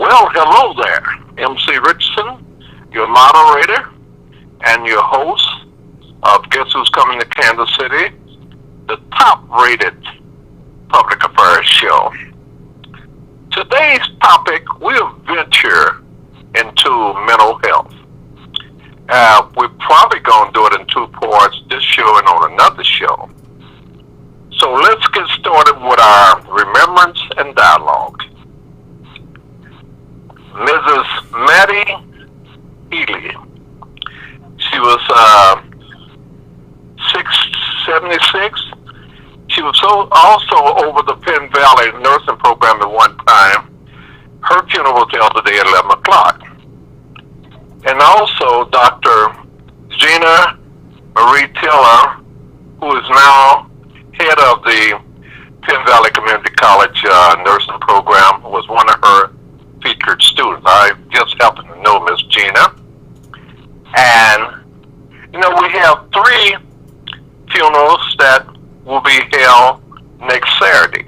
Well, hello there. MC Richardson, your moderator and your host of Guess Who's Coming to Kansas City, the top-rated public affairs show. Today's topic, we'll venture into mental health. We're probably going to do it in two parts, this show and on another show. So let's get started with our remembrance and dialogue. Mrs. Maddie Healy. She was 676. She was also over the Penn Valley nursing program at one time. Her funeral was held today at 11 o'clock. And also Dr. Gina Marie Tiller, who is now head of the Penn Valley Community College nursing program, was one of her featured students. I just happen to know Miss Gina. And, we have three funerals that will be held next Saturday.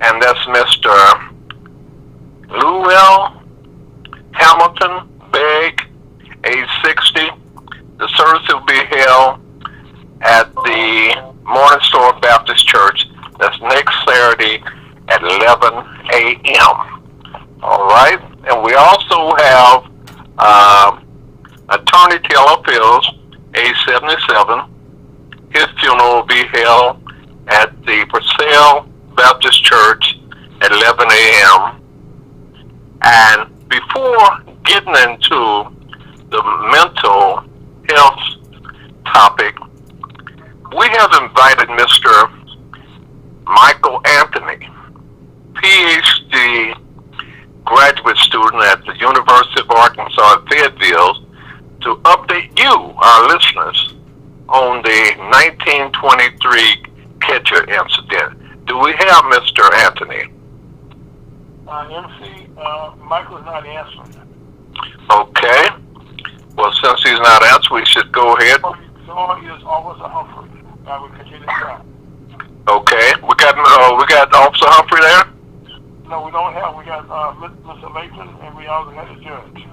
And that's Mr. Llewell Hamilton Begg, age 60. The service will be held at the Morning Star Baptist Church. That's next Saturday at 11 a.m. All right? And we also have Attorney Taylor Fields, age 77. His funeral will be held at the Purcell Baptist Church at 11 a.m. And before getting into the mental health topic, we have invited Mr. Michael Anthony, PhD graduate student at the University of Arkansas at Fayetteville, to update you, our listeners, on the 1923 Ketcher incident. Do we have Mr. Anthony? MC, Michael's not answering. Okay. Well, since he's not answering, we should go ahead. So is Officer Humphrey. I will continue that. Okay. We got Officer Humphrey there? No, we don't have. We got Mr. Layton, and we also had a judge.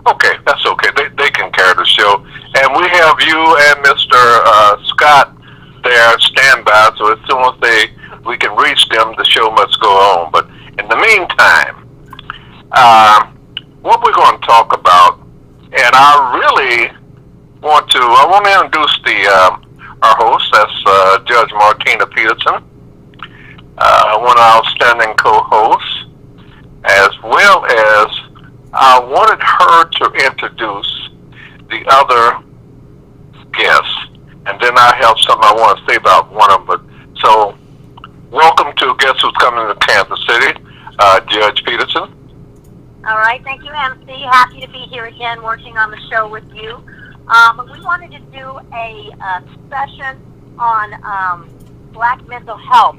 Okay, that's okay. They can carry the show. And we have you and Mr. Scott there standby, so as soon as we can reach them, the show must go on. But in the meantime, what we're going to talk about, and I want to introduce our host, that's Judge Martina Peterson, one of our outstanding co-hosts, as well as I wanted her to introduce the other guests, and then I have something I want to say about one of them. So, welcome to Guess Who's Coming to Kansas City, Judge Peterson. All right, thank you, MC. Happy to be here again working on the show with you. We wanted to do a session on Black mental health.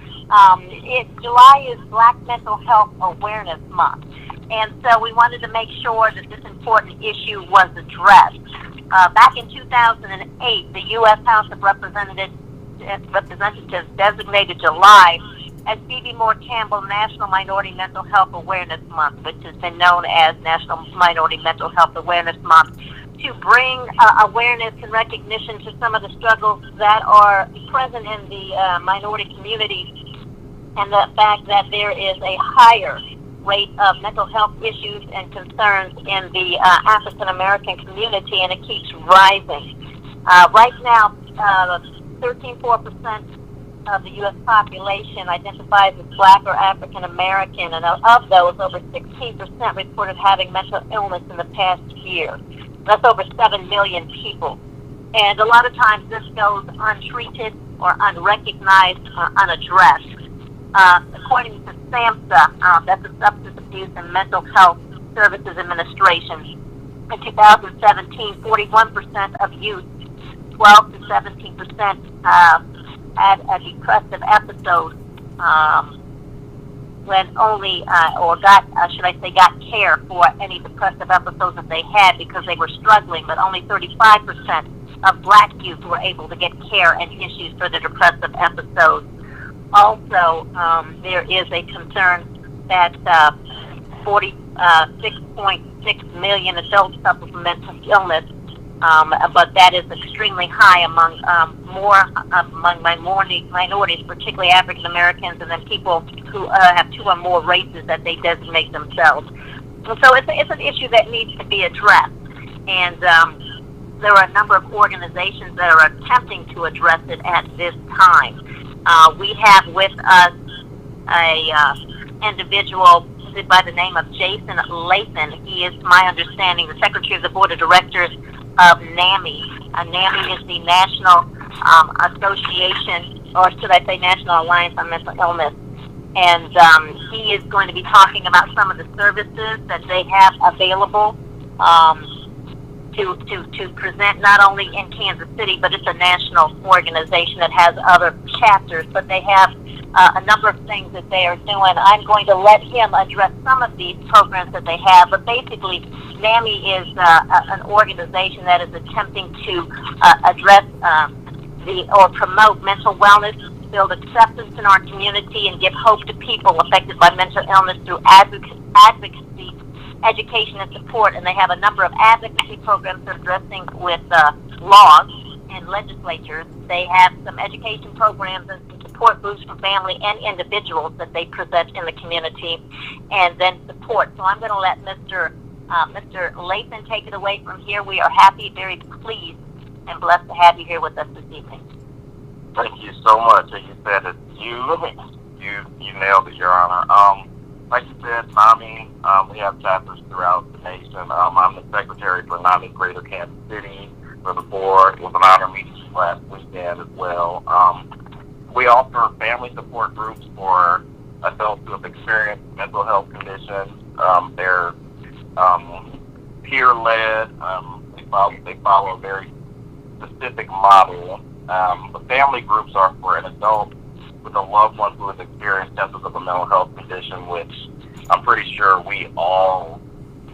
July is Black Mental Health Awareness Month, and so we wanted to make sure that this important issue was addressed. Back in 2008, the U.S. House of Representatives designated July as Phoebe Moore Campbell National Minority Mental Health Awareness Month, which has been known as National Minority Mental Health Awareness Month, to bring awareness and recognition to some of the struggles that are present in the minority communities, and the fact that there is a higher rate of mental health issues and concerns in the African American community, and it keeps rising. Right now, 13.4% of the U.S. population identifies as Black or African American, and of those, over 16% reported having mental illness in the past year. That's over 7 million people. And a lot of times this goes untreated or unrecognized or unaddressed. According to SAMHSA, that's the Substance Abuse and Mental Health Services Administration, in 2017, 41% of youth, 12 to 17%, had a depressive episode when only, got care for any depressive episodes that they had because they were struggling, but only 35% of Black youth were able to get care and issues for the depressive episodes. Also, there is a concern that 6.6 million adults suffer from mental illness, but that is extremely high among minorities, particularly African Americans, and then people who have two or more races that they designate themselves. And so it's an issue that needs to be addressed, and there are a number of organizations that are attempting to address it at this time. We have with us a individual by the name of Jason Lathan. He is, my understanding, the Secretary of the Board of Directors of NAMI. NAMI is the National Association, or should I say National Alliance on Mental Illness. And he is going to be talking about some of the services that they have available to present not only in Kansas City, but it's a national organization that has other chapters, but they have a number of things that they are doing. I'm going to let him address some of these programs that they have, but basically NAMI is an organization that is attempting to address or promote mental wellness, build acceptance in our community, and give hope to people affected by mental illness through advocacy, education, and support. And they have a number of advocacy programs they're addressing with laws and legislatures. They have some education programs and some support groups for family and individuals that they present in the community, and then support. So I'm going to let Mr. Lathan take it away from here. We are happy, very pleased, and blessed to have you here with us this evening. Thank you so much. And you said it. You nailed it, Your Honor. Like you said, NAMI, we have chapters throughout the nation. I'm the secretary for NAMI Greater Kansas City for the board. It was an honor meeting last weekend as well. We offer family support groups for adults who have experienced mental health conditions. They're peer-led. They follow a very specific model. The family groups are for an adult with a loved one who has experienced symptoms of a mental health condition, which I'm pretty sure we all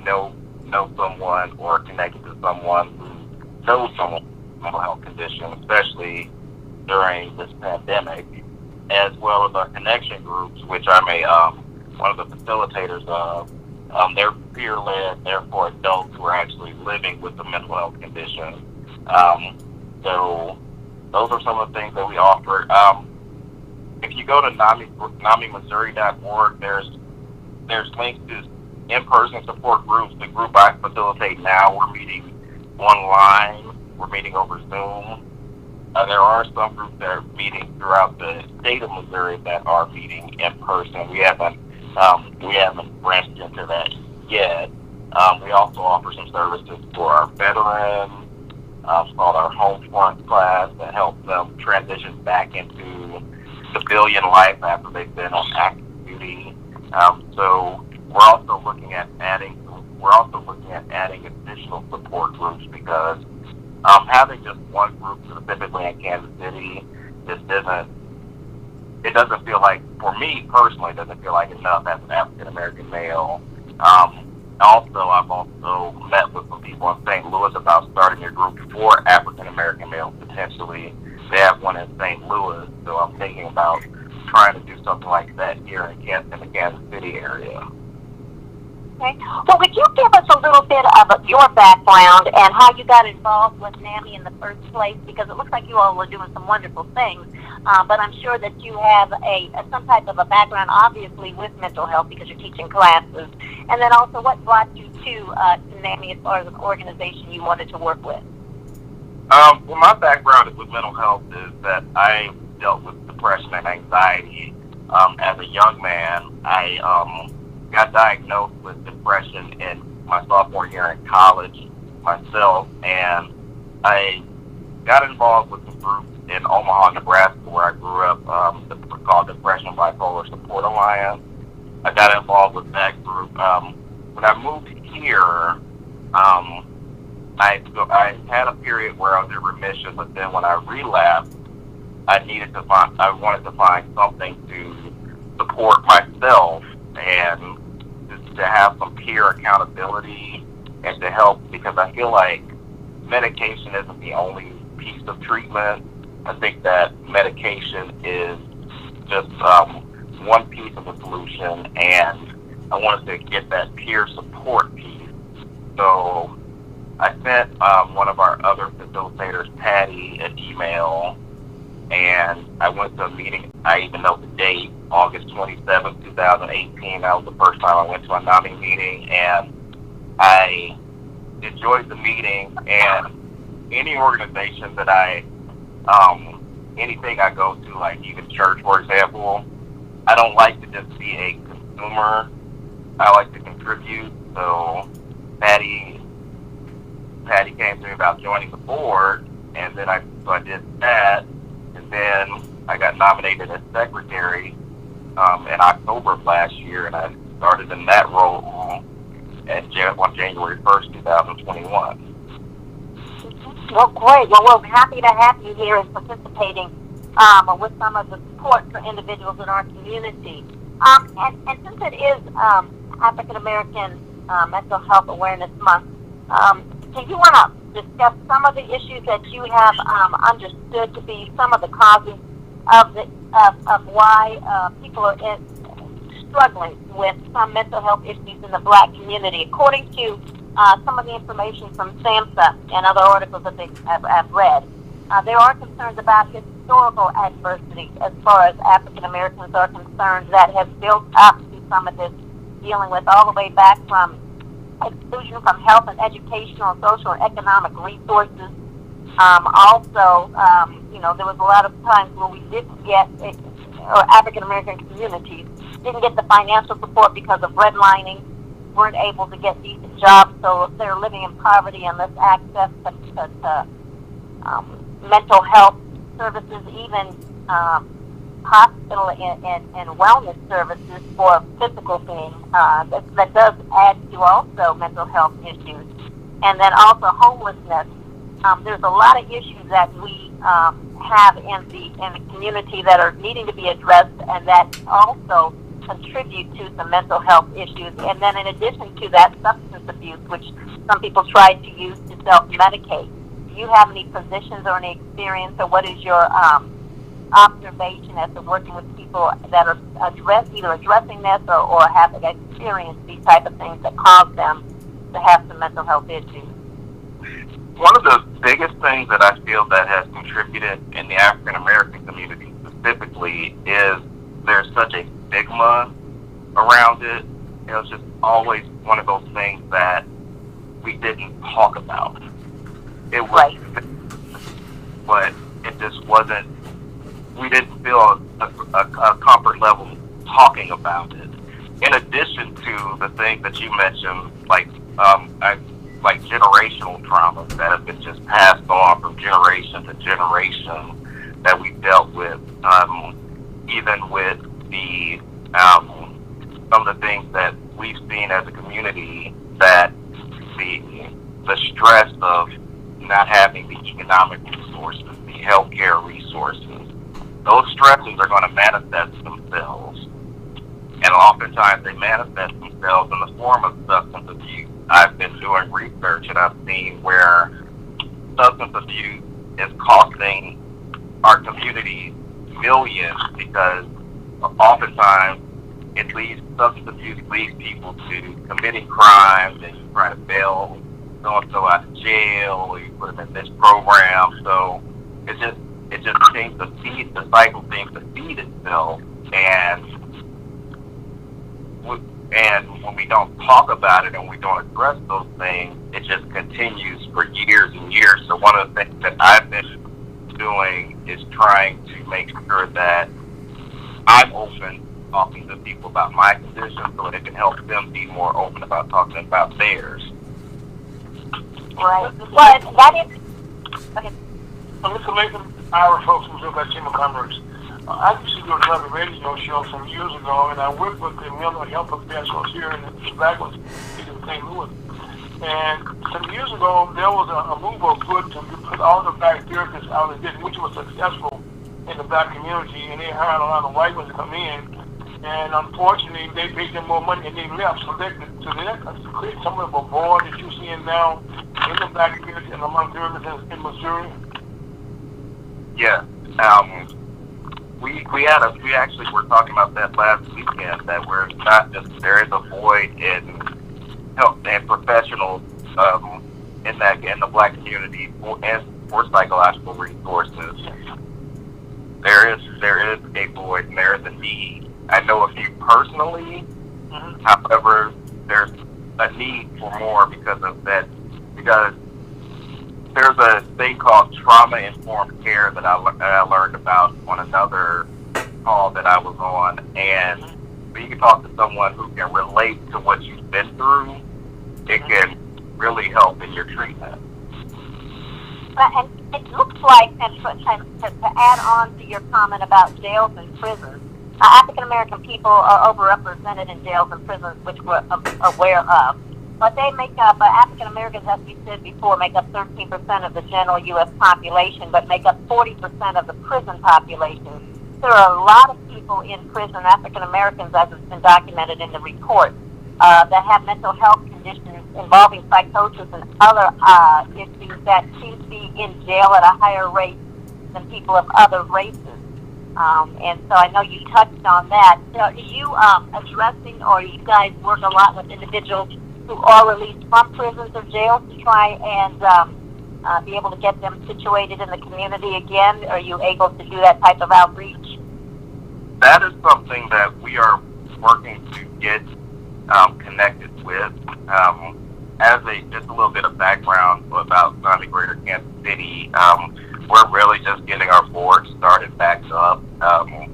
know someone or are connected to someone who knows someone with a mental health condition, especially during this pandemic, as well as our connection groups, which I'm one of the facilitators of. They're peer-led, therefore adults who are actually living with a mental health condition. So those are some of the things that we offer. If you go to NAMIMissouri.org, there's links to in-person support groups. The group I facilitate now, we're meeting online. We're meeting over Zoom. There are some groups that are meeting throughout the state of Missouri that are meeting in person. We haven't branched into that yet. We also offer some services for our veterans. It's called our Home Front class that helps them transition back into civilian life after they've been on active duty. So we're also looking at adding additional support groups because having just one group specifically in Kansas City doesn't feel like, for me personally, it doesn't feel like enough as an African American male. I've also met with some people in St. Louis about starting a group for African American males potentially. They have one in St. Louis, so I'm thinking about trying to do something like that here in the Kansas City area. Okay. Well, would you give us a little bit of your background and how you got involved with NAMI in the first place? Because it looks like you all are doing some wonderful things, but I'm sure that you have some type of a background, obviously, with mental health because you're teaching classes. And then also, what brought you to NAMI as far as an organization you wanted to work with? Well, my background with mental health is that I dealt with depression and anxiety as a young man. I got diagnosed with depression in my sophomore year in college myself, and I got involved with the group in Omaha, Nebraska, where I grew up, called Depression Bipolar Support Alliance. I got involved with that group. When I moved here, I had a period where I was in remission, but then when I relapsed, I wanted to find something to support myself and to have some peer accountability and to help, because I feel like medication isn't the only piece of treatment. I think that medication is just one piece of the solution, and I wanted to get that peer support piece. So I sent one of our other facilitators, Patty, an email, and I went to a meeting. I even know the date, August 27th, 2018. That was the first time I went to a NAMI meeting, and I enjoyed the meeting. And any organization that anything I go to, like even church, for example, I don't like to just be a consumer. I like to contribute. So Patty came to me about joining the board, and then I did that, and then I got nominated as secretary in October of last year, and I started in that role on January 1st, 2021. Well, great. Well, we're happy to have you here and participating with some of the support for individuals in our community. And since it is African American Mental Health Awareness Month, do you want to discuss some of the issues that you have understood to be some of the causes of why people are struggling with some mental health issues in the Black community? According to some of the information from SAMHSA and other articles that I've read, there are concerns about historical adversity as far as African Americans are concerned that has built up to some of this, dealing with all the way back from exclusion from health and educational, social, and economic resources. Also, there was a lot of times when we didn't get, or African American communities didn't get the financial support because of redlining, weren't able to get decent jobs, so they're living in poverty and less access to mental health services, even hospital and wellness services for physical being. That does add to also mental health issues. And then also homelessness. There's a lot of issues that we have in the community that are needing to be addressed, and that also contribute to some mental health issues. And then in addition to that, substance abuse, which some people try to use to self-medicate. Do you have any positions or any experience, or what is your observation as to working with people that are either addressing this or have experienced these type of things that cause them to have some mental health issues? One of the biggest things that I feel that has contributed in the African American community specifically is there's such a stigma around it. It was just always one of those things that we didn't talk about. It was, right. But it just wasn't. We didn't feel a comfort level talking about it. In addition to the things that you mentioned, like generational traumas that have been just passed on from generation to generation that we dealt with, even with the some of the things that we've seen as a community, that the stress of not having the economic resources, the healthcare resources, those stresses are going to manifest themselves. And oftentimes they manifest themselves in the form of substance abuse. I've been doing research and I've seen where substance abuse is costing our community millions, because oftentimes substance abuse leads people to committing crimes, and you try to bail so-and-so out of jail, or you put them in this program. So it just seems to feed, the cycle seems to feed itself, and when we don't talk about it and we don't address those things, it just continues for years and years. So one of the things that I've been doing is trying to make sure that I'm open talking to people about my condition, so it can help them be more open about talking about theirs. Right. Well, that is. Okay. Mr. Latham, our folks from the Chamber of Commerce. I used to do another radio show some years ago, and I worked with the mental health professionals here in the Black ones in St. Louis. And some years ago, there was a move afoot to put all the Black therapists out of business, which was successful in the Black community, and they hired a lot of white ones to come in. And unfortunately, they paid them more money and they left. So that create some of the board that you're seeing now in the Black community and among therapists in Missouri. Yeah. we actually were talking about that last weekend, that we're not just, there is a void in help and professionals in the black community for psychological resources. There is a void and there is a need. I know a few personally. However, there's a need for more because of that. Because there's a thing called trauma-informed care that I learned about on another call that I was on, and when you can talk to someone who can relate to what you've been through, it can really help in your treatment. And it looks like, and to add on to your comment about jails and prisons, African American people are overrepresented in jails and prisons, which we're aware of. But they make up, African Americans, as we said before, make up 13% of the general U.S. population, but make up 40% of the prison population. There are a lot of people in prison, African Americans, as has been documented in the report, that have mental health conditions involving psychosis and other issues that seem to be in jail at a higher rate than people of other races. And so I know you touched on that. So are you addressing, or you guys work a lot with individuals who are released from prisons or jails to try and be able to get them situated in the community again? Are you able to do that type of outreach? That is something that we are working to get connected with. Just a little bit of background about the Greater Kansas City, we're really just getting our board started back up.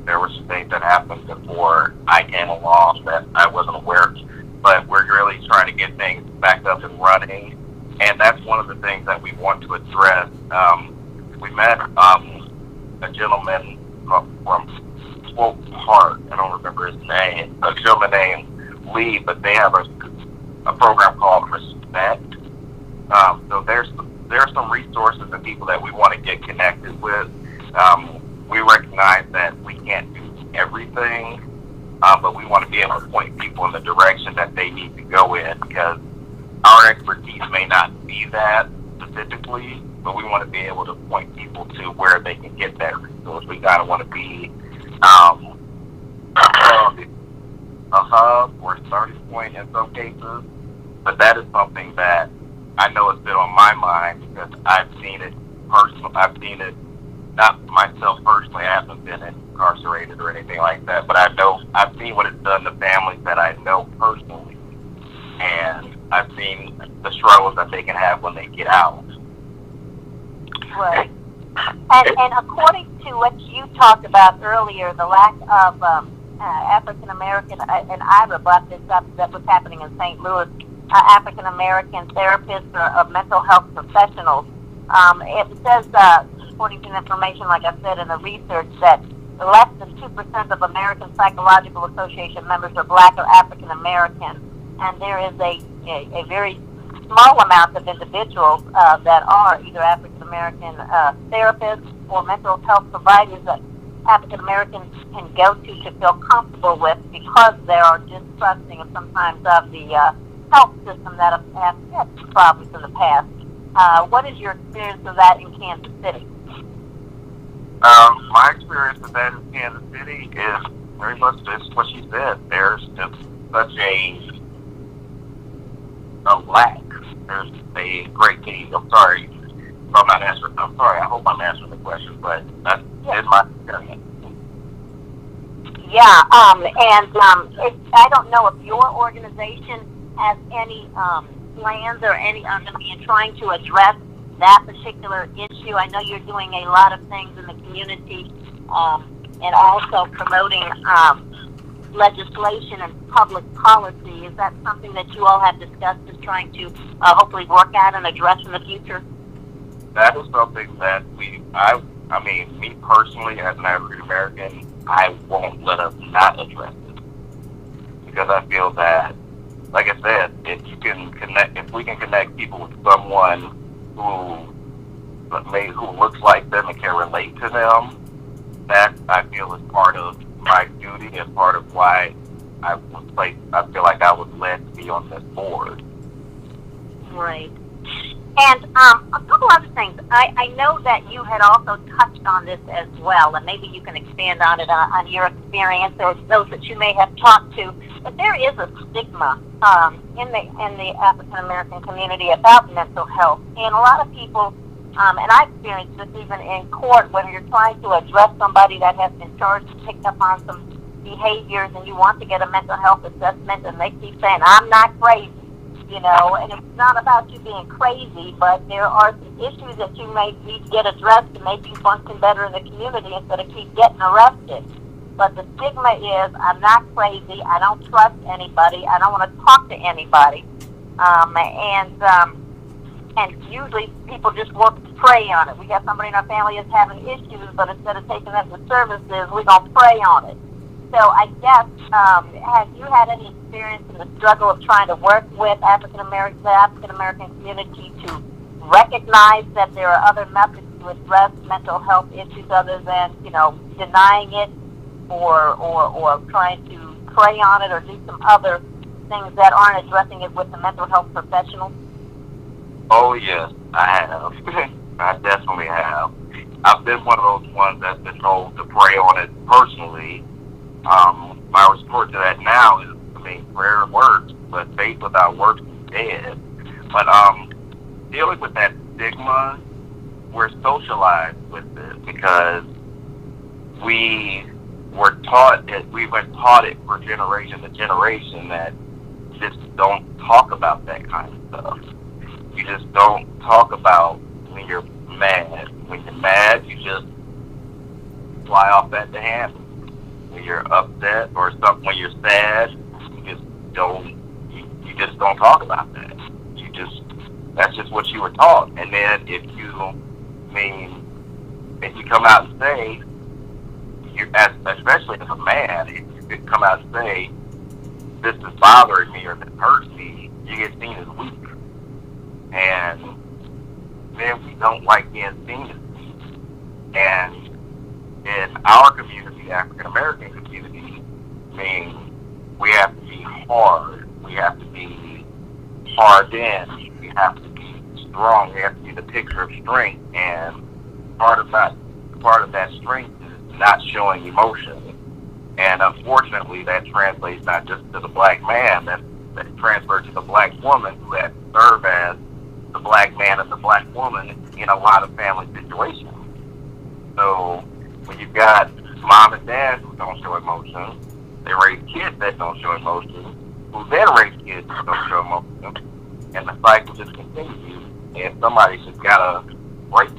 There were some things that happened before I came along that I wasn't aware of, but we're really trying to get things back up and running, and that's one of the things that we want to address. We met a gentleman from Swope Park, I don't remember his name, a gentleman named Lee, but they have a program called Respect. So there's some resources and people that we want to get connected with. We recognize that we can't do everything, but we want to be able to point people in the direction that they need to go in, because our expertise may not be that specifically, but we want to be able to point people to where they can get that resource. We kind of want to be a hub or a starting point in some cases, but that is something that I know has been on my mind because I've seen it personally. I've seen it, not myself personally, I haven't been incarcerated or anything like that, but I've seen what it's done to families that I know personally, and I've seen the struggles that they can have when they get out. Right. And according to what you talked about earlier, the lack of African American, and Ira brought this up, that was happening in St. Louis, African American therapists or mental health professionals. It says, according to the information, like I said in the research, that less than 2% of American Psychological Association members are Black or African American, and there is a very small amount of individuals that are either African American therapists or mental health providers that African Americans can go to feel comfortable with, because they are distrusting of sometimes of the health system that have had problems in the past. What is your experience of that in Kansas City? My experience with that in Kansas City is very much just what she said. There's just such a lack. There's a great need. I'm sorry if I'm not answering. I'm sorry. I hope I'm answering the question, but that's in my experience. Yeah, I don't know if your organization has any plans or any in trying to address that particular issue. I know you're doing a lot of things in the community, and also promoting legislation and public policy. Is that something that you all have discussed as trying to hopefully work out and address in the future? That is something that I mean, me personally, as an African American, I won't let us not address it, because I feel that, like I said, if we can connect people with someone who looks like them and can relate to them, that I feel is part of my duty and part of why I feel like I was led to be on this board. Right. And a couple other things. I know that you had also touched on this as well, and maybe you can expand on it on your experience or those that you may have talked to. But there is a stigma in the African American community about mental health, and a lot of people, and I've experienced this even in court when you're trying to address somebody that has been charged and picked up on some behaviors, and you want to get a mental health assessment, and they keep saying, "I'm not crazy." You know, and it's not about you being crazy, but there are some issues that you may need to get addressed to make you function better in the community instead of keep getting arrested. But the stigma is, I'm not crazy, I don't trust anybody, I don't want to talk to anybody. And usually people just want to prey on it. We got somebody in our family that's having issues, but instead of taking them to services, we're going to prey on it. So I guess, have you had any experience in the struggle of trying to work with the African American community to recognize that there are other methods to address mental health issues other than, denying it or trying to prey on it or do some other things that aren't addressing it with the mental health professionals? Oh, yes, I have. I definitely have. I've been one of those ones that's been told to prey on it personally. My response to that now is, prayer works, but faith without works is dead. But dealing with that stigma, we're socialized with it because we've been taught it for generation to generation that just don't talk about that kind of stuff. You just don't talk about when you're mad. When you're mad, you just fly off at the handle. When you're upset or something, when you're sad, you just don't talk about that. That's just what you were taught. And then if you come out and say, especially as a man, if you come out and say, this is bothering me or this hurts me, you get seen as weak. And then we don't like being seen as weak. And in our community, the African American community, we have to be hard. We have to be hard in. We have to be strong. We have to be the picture of strength. And part of that strength is not showing emotion. And unfortunately, that translates not just to the black man, that transfers to the black woman who has to serve as the black man and the black woman in a lot of family situations. So when you've got mom and dad who don't show emotion, they raise kids that don't show emotion, who then raise kids that don't show emotion, and the cycle just continues, and somebody's just got to break it.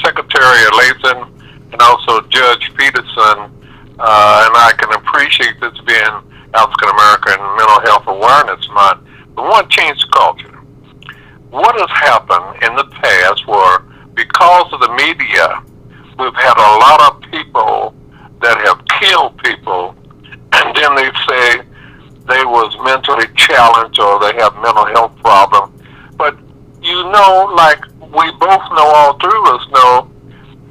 Secretary Lathan and also Judge Peterson, and I can appreciate this being African American Mental Health Awareness Month, but we want to change the culture. What has happened in the past where, because of the media, we've had a lot of people that have killed people, and then they say they was mentally challenged or they have mental health problems. But like we both know, all three of us know,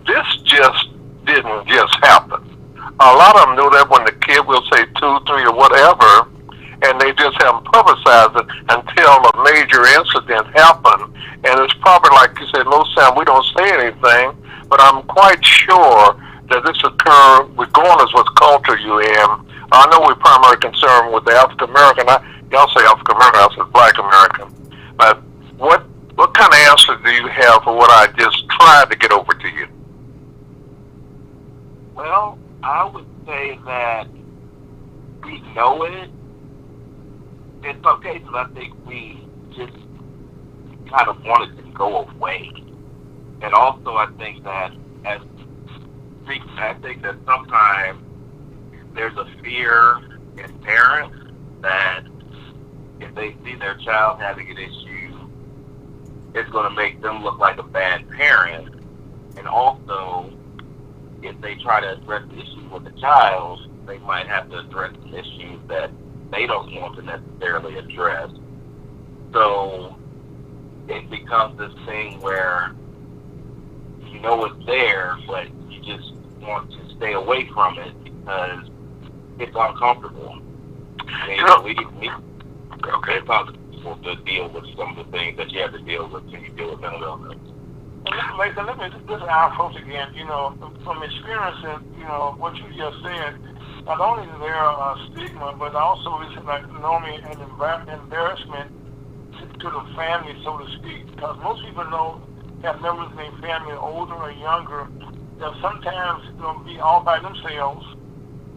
this just didn't just happen. A lot of them knew that when the kid will say 2, 3, or whatever, and they just haven't publicized it until a major incident happened. And it's probably like you said, most times we don't say anything, but I'm quite sure that this occurred regardless what culture you're in. I know we're primarily concerned with the African American. Y'all say African American, I say Black American. But what kind of answer do you have for what I just tried to get over to you? Well, I would say that we know it. In some cases, I think we just kind of want it to go away. And also, I think that sometimes there's a fear in parents that if they see their child having an issue, it's going to make them look like a bad parent. And also, if they try to address the issue with the child, they might have to address some issues that they don't want to necessarily address. So it becomes this thing where you know it's there, but you just want to stay away from it because it's uncomfortable. I mean, believe me, able to deal with some of the things that you have to deal with when you deal with mental illness. This is our approach again. From experience, what you just said. Not only is there a stigma, but also it's like normally an embarrassment to the family, so to speak. Because most people have members in their family, older or younger, that sometimes be all by themselves.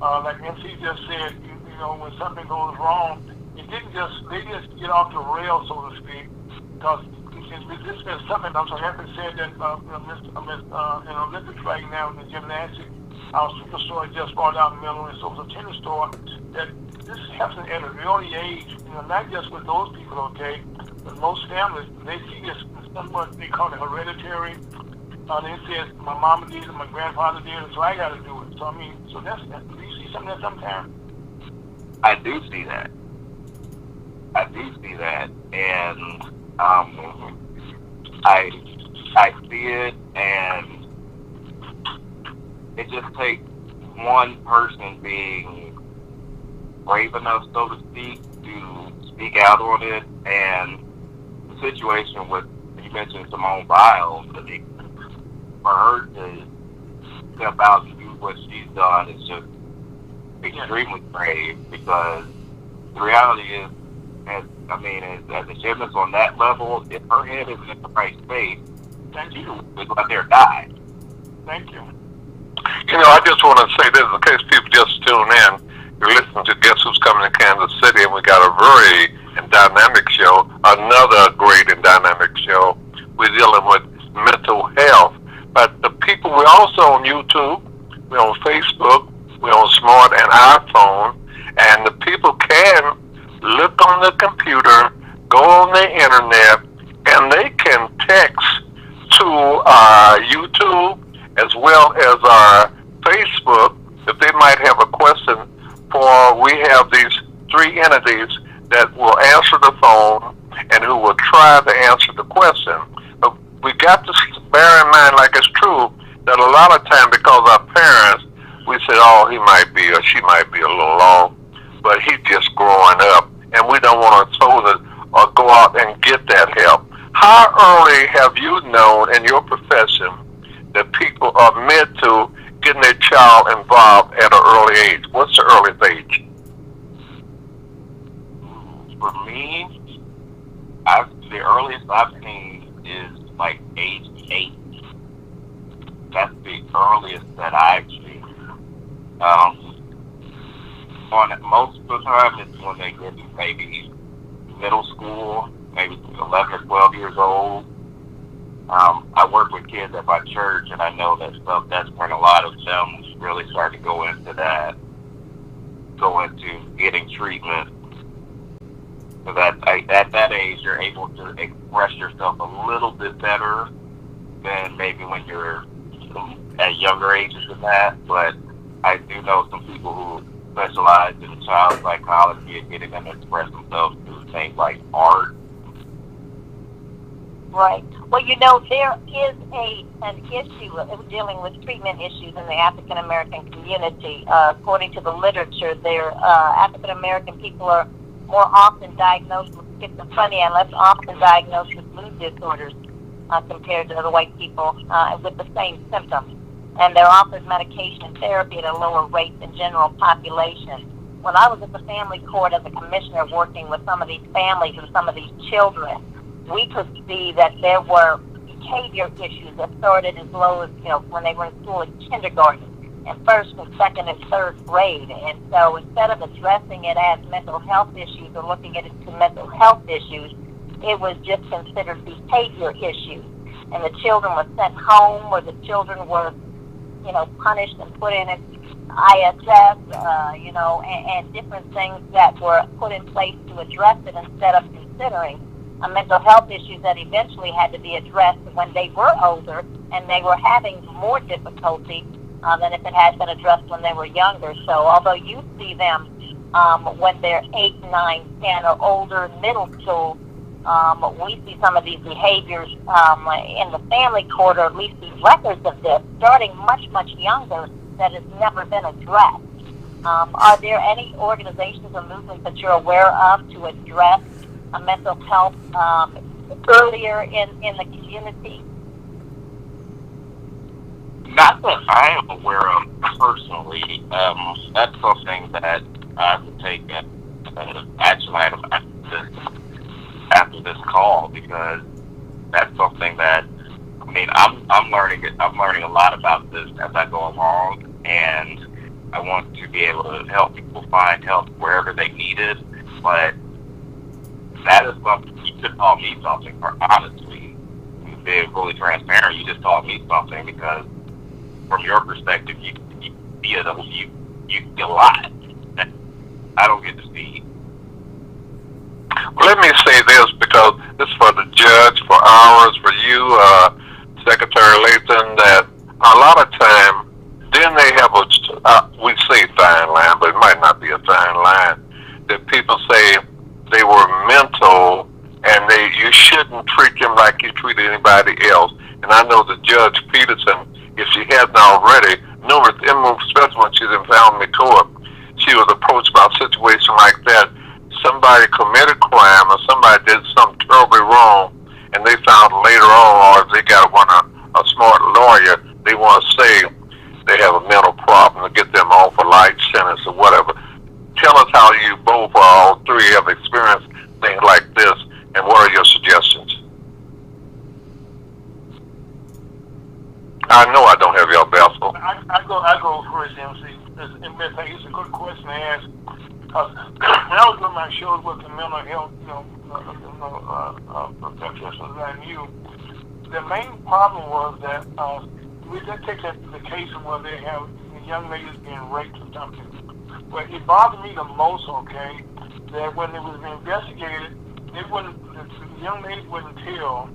Like MC just said, when something goes wrong, they just get off the rail, so to speak. Because this is something I'm so happy to say that in Olympics right now in the gymnastics, our superstore just brought out mental illness. So it's a tennis store that this happens at an early age. Not just with those people, okay, but most families they see this somewhat they call it hereditary. They said my mama did it, my grandfather did it, so I got to do it. So so that's do you see something that sometimes? I do see that. And I see it, and it just takes one person being brave enough, so to speak, to speak out on it. And the situation with, you mentioned Simone Biles, for her to step out and do what she's done is just extremely brave, because the reality is, as a gymnast on that level, if her head isn't in the right space, then she would go out there and die. Thank you. I just want to say this in case people just tune in. You're listening to Guess Who's Coming to Kansas City, and we got a very dynamic show, another great and dynamic show. We're dealing with mental health. But the people, we're also on YouTube, we're on Facebook, we're on smart and iPhone, and the people can look on the computer, go on the internet, and they can text to our YouTube as well as our Facebook if they might have a question. For we have these three entities that will answer the phone and who will try to answer the question. But we got to bear in mind, like it's true, that a lot of time because our parents, we said, oh, he might be or she might be a little off, but he's just growing up, and we don't want to throw it or go out and get that help. How early have you known in your profession that people are meant to getting their child involved at an early age? What's the earliest age? For me, the earliest I've seen is like age 8. That's the earliest that I've seen. Most of the time, it's when they get to maybe middle school, maybe 11 or 12 years old. I work with kids at my church, and I know that stuff. That's when a lot of them really start to go into getting treatment. So that at that age, you're able to express yourself a little bit better than maybe when you're at younger ages than that. But I do know some people who specialize in child psychology and getting them to express themselves through things like art. Right. Well, there is an issue dealing with treatment issues in the African American community. According to the literature, African American people are more often diagnosed with schizophrenia and less often diagnosed with mood disorders compared to the white people with the same symptoms. And they're offered medication and therapy at a lower rate than general population. When I was at the family court as a commissioner working with some of these families and some of these children, we could see that there were behavior issues that started as low as, when they were in school in kindergarten and first and second and third grade. And so instead of addressing it as mental health issues or looking at it as mental health issues, it was just considered behavior issues. And the children were sent home, or the children were, punished and put in an ISS, and different things that were put in place to address it instead of considering mental health issues that eventually had to be addressed when they were older and they were having more difficulty than if it had been addressed when they were younger. So although you see them when they're 8, 9, 10 or older, middle school, we see some of these behaviors in the family court, or at least these records of this, starting much, much younger, that has never been addressed. Are there any organizations or movements that you're aware of to address mental health earlier in the community? Not that I am aware of personally. That's something that I would take action item after this call, because that's something that, I mean, I'm learning a lot about this as I go along, and I want to be able to help people find help wherever they need it. But that is something you just taught me something. Honestly, being fully transparent, you just taught me something, because from your perspective, you see a lot that I don't get to see. Let me say this, because this is for the judge, for ours, for you, Secretary Lathan, that a lot of time, then they have we say fine line, but it might not be a fine line, that people say they were mental, and you shouldn't treat them like you treat anybody else. And I know that Judge Peterson, if she hadn't already, especially when she's in family court, she was approached about a situation like that. Somebody committed crime, or somebody did something terribly wrong, and they found later on, or if they got a smart lawyer, they want to say they have a mental problem to get them off a light sentence or whatever. Tell us how you both, or all three, have experienced things like this, and what are your suggestions? I know I don't have your vessel. I go first, MC. It's a good question to ask. When I was doing my shows with the mental health, professionals that I knew, the main problem was that we did take the case where they have young ladies being raped or something. But it bothered me the most, okay, that when it was investigated, the young ladies wouldn't tell,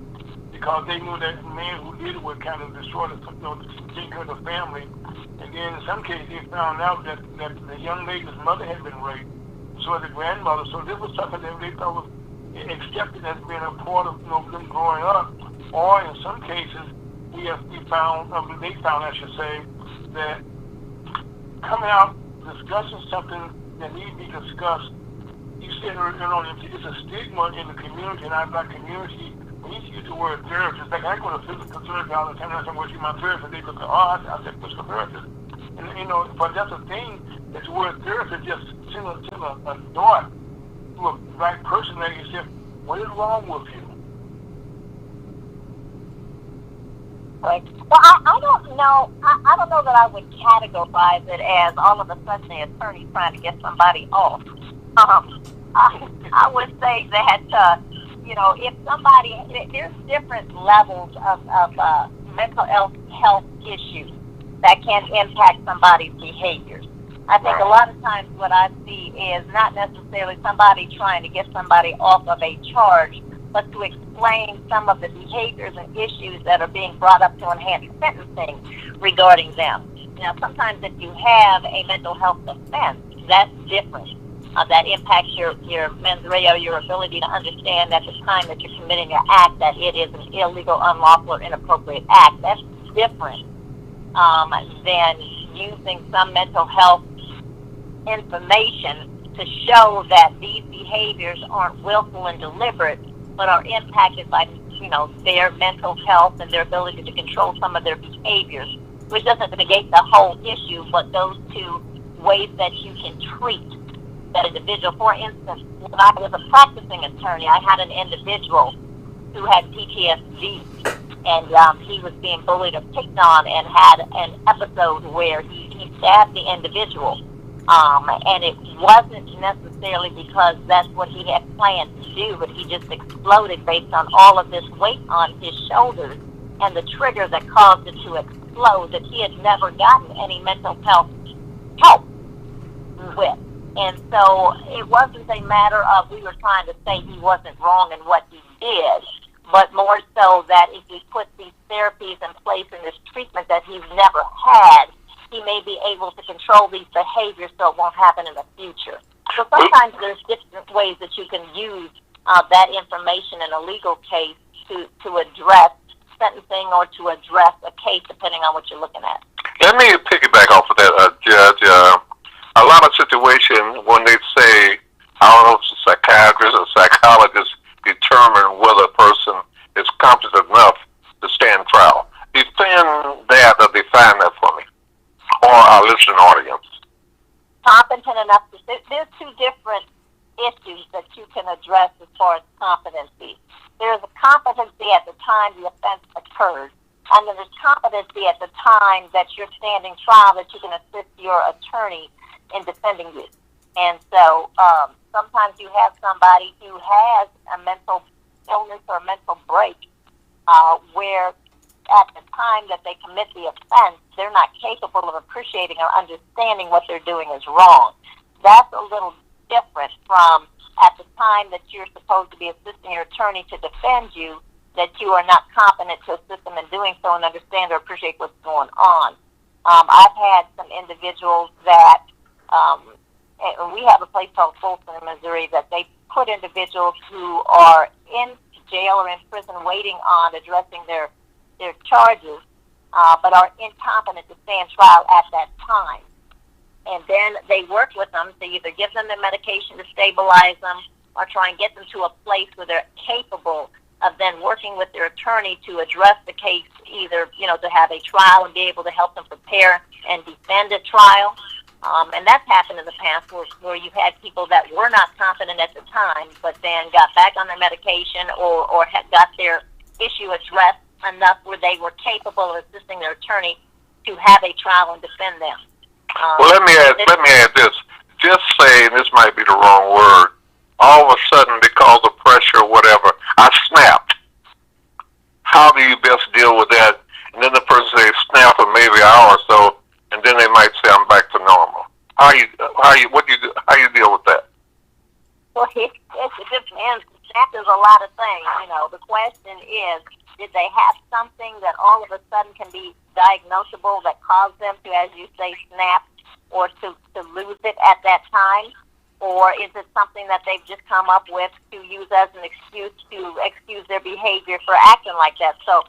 because they knew that the man who did it would kind of destroy take care of the family. And then in some cases they found out that the young lady's mother had been raped, so the grandmother. So this was something that they thought was accepted as being a part of them growing up. Or in some cases, they found, I should say, that coming out discussing something that needs to be discussed. You said earlier on, it's a stigma in the community, and our black community. When you use the word therapist, like I go to physical therapy all the time, and I say, "What's my therapist?" They look at, I said, physical therapist. And but that's a thing, that the word therapist just send a thought to a black person that you say, "What is wrong with you?" Right. Well, I don't know. I don't know that I would categorize it as all of a sudden the attorney trying to get somebody off. I would say that if somebody, there's different levels of mental health issues that can impact somebody's behaviors. I think a lot of times what I see is not necessarily somebody trying to get somebody off of a charge, but to explain some of the behaviors and issues that are being brought up to enhance sentencing regarding them. Now, sometimes if you have a mental health offense, that's different. That impacts your mens rea, your ability to understand at the time that you're committing your act that it is an illegal, unlawful, or inappropriate act. That's different than using some mental health information to show that these behaviors aren't willful and deliberate, but are impacted by, their mental health and their ability to control some of their behaviors, which doesn't negate the whole issue, but those two ways that you can treat that individual. For instance, when I was a practicing attorney, I had an individual who had PTSD, and he was being bullied or picked on, and had an episode where he stabbed the individual. And it wasn't necessarily because that's what he had planned to do, but he just exploded based on all of this weight on his shoulders and the trigger that caused it to explode that he had never gotten any mental health help with. And so it wasn't a matter of we were trying to say he wasn't wrong in what he did, but more so that if we put these therapies in place and this treatment that he's never had, he may be able to control these behaviors so it won't happen in the future. So sometimes there's different ways that you can use that information in a legal case to address sentencing or to address a case, depending on what you're looking at. Let me piggyback off of that, Judge. A lot of situations when they say, I don't know if it's a psychiatrist or psychologist listening audience? Competent enough to, there's two different issues that you can address as far as competency. There's a competency at the time the offense occurred, and then there's competency at the time that you're standing trial that you can assist your attorney in defending you. And so sometimes you have somebody who has a mental illness or a mental break where at the time that they commit the offense, they're not capable of appreciating or understanding what they're doing is wrong. That's a little different from at the time that you're supposed to be assisting your attorney to defend you, that you are not competent to assist them in doing so and understand or appreciate what's going on. I've had some individuals that, and we have a place called Folsom in Missouri, that they put individuals who are in jail or in prison waiting on addressing their charges, but are incompetent to stand trial at that time. And then they work with them to either give them the medication to stabilize them or try and get them to a place where they're capable of then working with their attorney to address the case, either, to have a trial and be able to help them prepare and defend a trial. And that's happened in the past where you've had people that were not competent at the time, but then got back on their medication or had got their issue addressed enough where they were capable of assisting their attorney to have a trial and defend them. Well, let me add this. Just say, and this might be the wrong word, all of a sudden because of pressure or whatever, I snapped. How do you best deal with that? And then the person says snap for maybe an hour or so, and then they might say I'm back to normal. How you deal with that? Well, it depends. Snap is a lot of things. The question is, did they have something that all of a sudden can be diagnosable that caused them to, as you say, snap or to lose it at that time? Or is it something that they've just come up with to use as an excuse to excuse their behavior for acting like that? So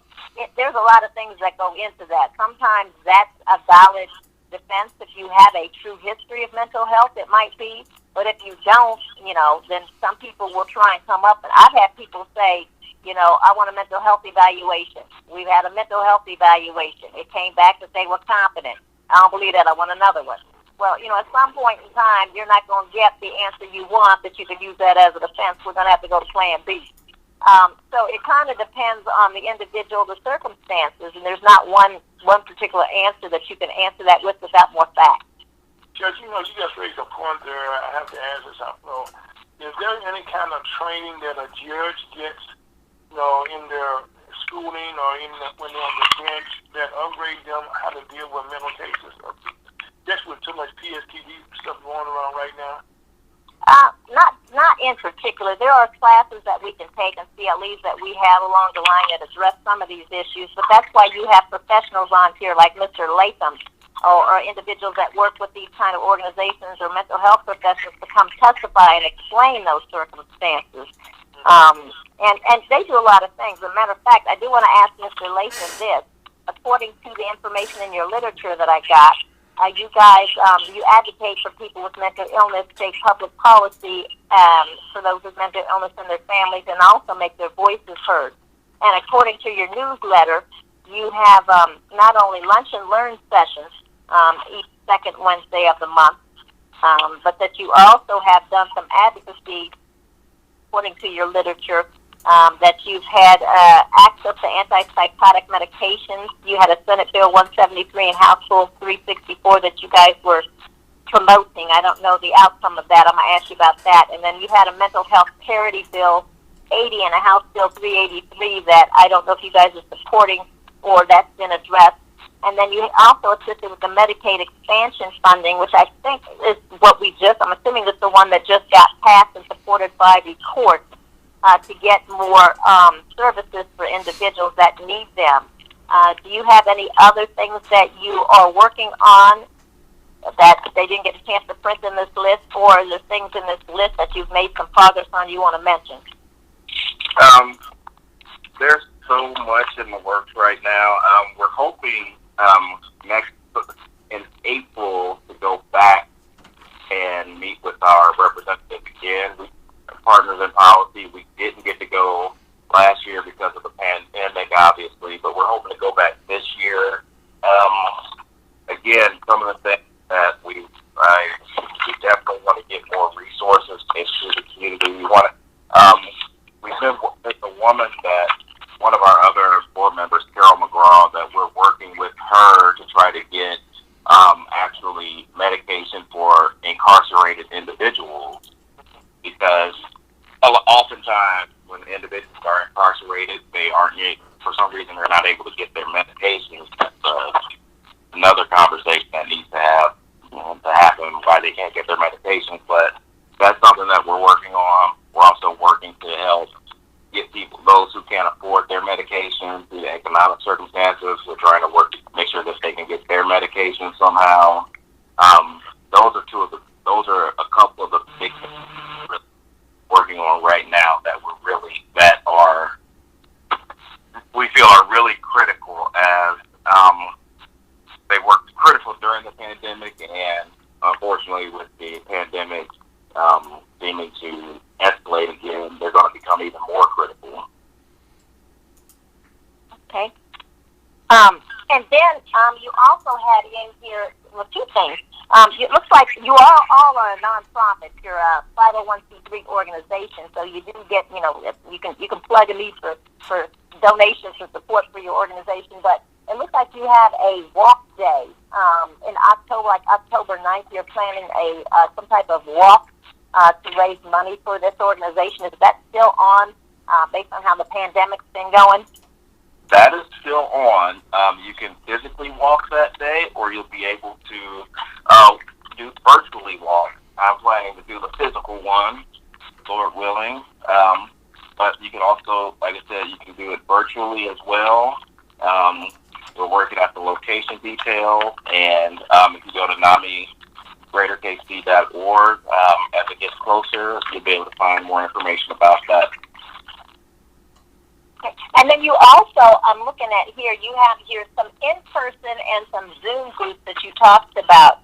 there's a lot of things that go into that. Sometimes that's a valid defense. If you have a true history of mental health, it might be. But if you don't, then some people will try and come up. And I've had people say, I want a mental health evaluation. We've had a mental health evaluation. It came back that they were competent. I don't believe that. I want another one. Well, at some point in time, you're not going to get the answer you want that you could use that as a defense. We're going to have to go to plan B. So it kind of depends on the individual, the circumstances, and there's not one particular answer that you can answer that with without more facts. Judge, you just raised a point there. I have to ask this. Is there any kind of training that a judge gets, in their schooling or when they're on the bench that upgrade them how to deal with mental cases? Just with too much PSTD stuff going around right now? Not in particular. There are classes that we can take and CLEs that we have along the line that address some of these issues, but that's why you have professionals on here like Mr. Latham or individuals that work with these kind of organizations or mental health professionals to come testify and explain those circumstances. And they do a lot of things. As a matter of fact, I do want to ask Mr. Latham this. According to the information in your literature that I got, you guys, you advocate for people with mental illness, take public policy for those with mental illness and their families, and also make their voices heard. And according to your newsletter, you have not only lunch and learn sessions each second Wednesday of the month, but that you also have done some advocacy, according to your literature, that you've had access to antipsychotic medications. You had a Senate Bill 173 and House Bill 364 that you guys were promoting. I don't know the outcome of that. I'm going to ask you about that. And then you had a mental health parity bill 80 and a House Bill 383 that I don't know if you guys are supporting or that's been addressed. And then you also assisted with the Medicaid expansion funding, which I think is what I'm assuming it's the one that just got passed and supported by the court to get more services for individuals that need them. Do you have any other things that you are working on that they didn't get a chance to print in this list, or are there things in this list that you've made some progress on you want to mention? There's so much in the works right now. We're hoping in April to go back and meet with our representatives again. We are partners in policy. We didn't get to go last year because of the pandemic, obviously, but we're hoping to go back this year. Again, some of the things medication for incarcerated individuals, because oftentimes when individuals are incarcerated, they aren't yet, for some reason, they're not able to get their medications. That's another conversation that needs to have to happen, why they can't get their medications. But that's something that we're working on. We're also working to help get people, those who can't afford their medications due to economic circumstances. We're trying to work to make sure that they can get their medication somehow. Those are a couple of the big things we're working on right now we feel are really critical, as they were critical during the pandemic, and unfortunately with the pandemic seeming to escalate again, they're going to become even more critical. Okay. And then you also had in here, well, two things. It looks like you all are a nonprofit. You're a 501c3 organization, so you do get, you can plug a need for donations and support for your organization. But it looks like you have a walk day in October, like October 9th. You're planning some type of walk to raise money for this organization. Is that still on, based on how the pandemic's been going? That is still on. You can physically walk that day, or you'll be able to do virtually walk. I'm planning to do the physical one, Lord willing. But you can also, like I said, you can do it virtually as well. We're working at the location detail, and if you go to NAMIGreaterKC.org, as it gets closer, you'll be able to find more information about that. And then you also, I'm looking at here, you have here some in-person and some Zoom groups that you talked about.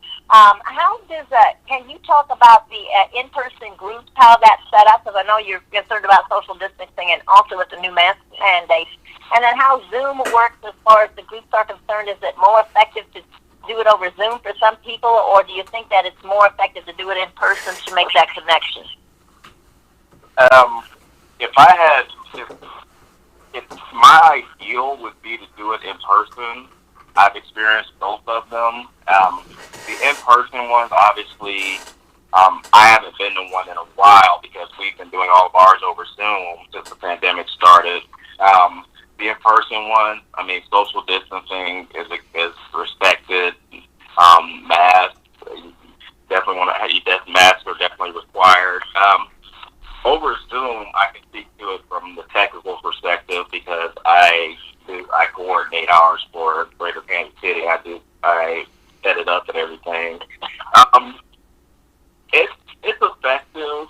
Can you talk about the in-person groups, how that's set up? Because I know you're concerned about social distancing and also with the new mask mandate. And then how Zoom works as far as the groups are concerned. Is it more effective to do it over Zoom for some people, or do you think that it's more effective to do it in person to make that connection? If my ideal would be to do it in person. I've experienced both of them. The in-person ones, obviously, I haven't been to one in a while because we've been doing all of ours over Zoom since the pandemic started. The in-person one, social distancing is respected. Masks, masks are definitely required. Over Zoom, I can speak to it from the technical perspective because I coordinate ours for Greater Kansas City. I set it up and everything. It's effective.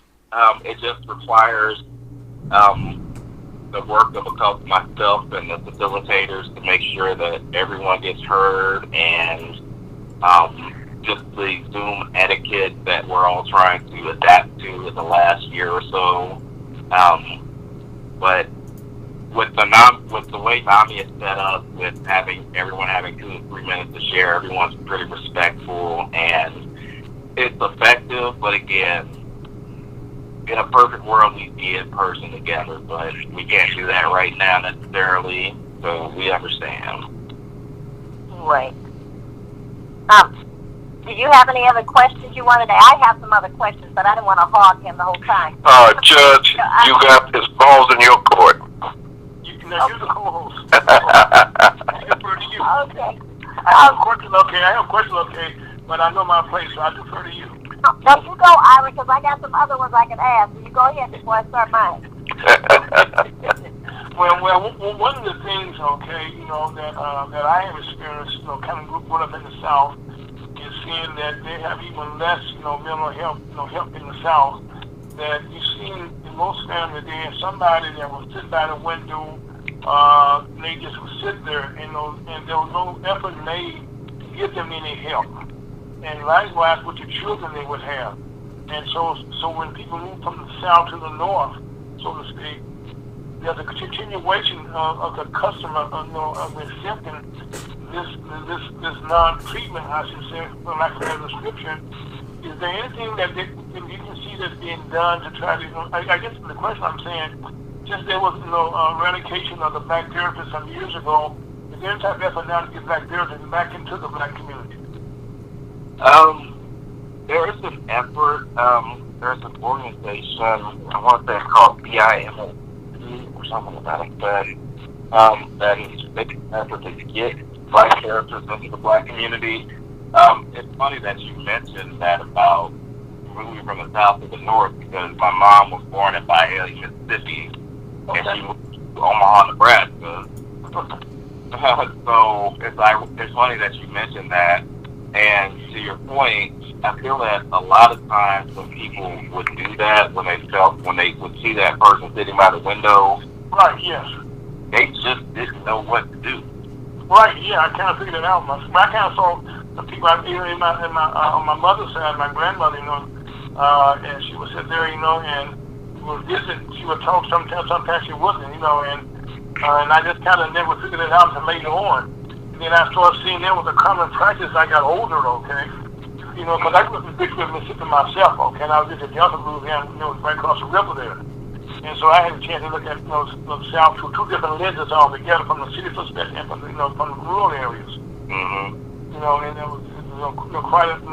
It just requires the work of myself and the facilitators to make sure that everyone gets heard, and just the Zoom etiquette that we're all trying to adapt to in the last year or so. But with the way NAMI is set up, with everyone having 2 to 3 minutes to share, everyone's pretty respectful, and it's effective. But again, in a perfect world, we'd be in person together, but we can't do that right now necessarily, so we understand. Right. Do you have any other questions you wanted to ask? I have some other questions, but I didn't want to hog him the whole time. Judge, you got his balls in your court. You're the co-host. Okay. I have a question, okay, but I know my place, so I defer to you. No, you go, Ira, because I got some other ones I can ask. So you go ahead before I start mine. Well, one of the things, that I have experienced, kind of growing up in the South, is seeing that they have even less, mental health, help in the South. That you've seen in most families, they have somebody that will sit by the window. They just would sit there, and there was no effort made to give them any help. And likewise with the children they would have. And so when people move from the South to the North, so to speak, there's a continuation of the customer of accepting this non-treatment, I should say, for lack of a better description. Is there anything that you can see that's being done to try to, I guess the question I'm saying, since there was eradication of the black therapists some years ago, is there any type of effort now to get black therapists back into the black community? there is an effort. There's an organization, I want to say it's called BIMO or something like that. That is making an effort to get Black characters into the Black community. It's funny that you mentioned that about moving from the South to the North, because my mom was born in Bahia, Mississippi, and she moved to Omaha, Nebraska. So it's funny that you mentioned that. And to your point, I feel that a lot of times when people would do that, when they would see that person sitting by the window, Right, yes. they just didn't know what to do. Right, yeah, I kind of figured it out. I kind of saw the people on my mother's side, my grandmother, and she would sit there, and we would visit. She would talk sometimes she wouldn't, and I just kind of never figured it out until later on. And then I started seeing that was a common practice as I got older, okay? Because I grew up in Vicksburg, Mississippi myself, okay? And I was just at Delta, Louisiana, right across the river there. And so I had a chance to look at the South through two different lenses all together, from the city perspective and from the rural areas. Mm-hmm. And there was quite an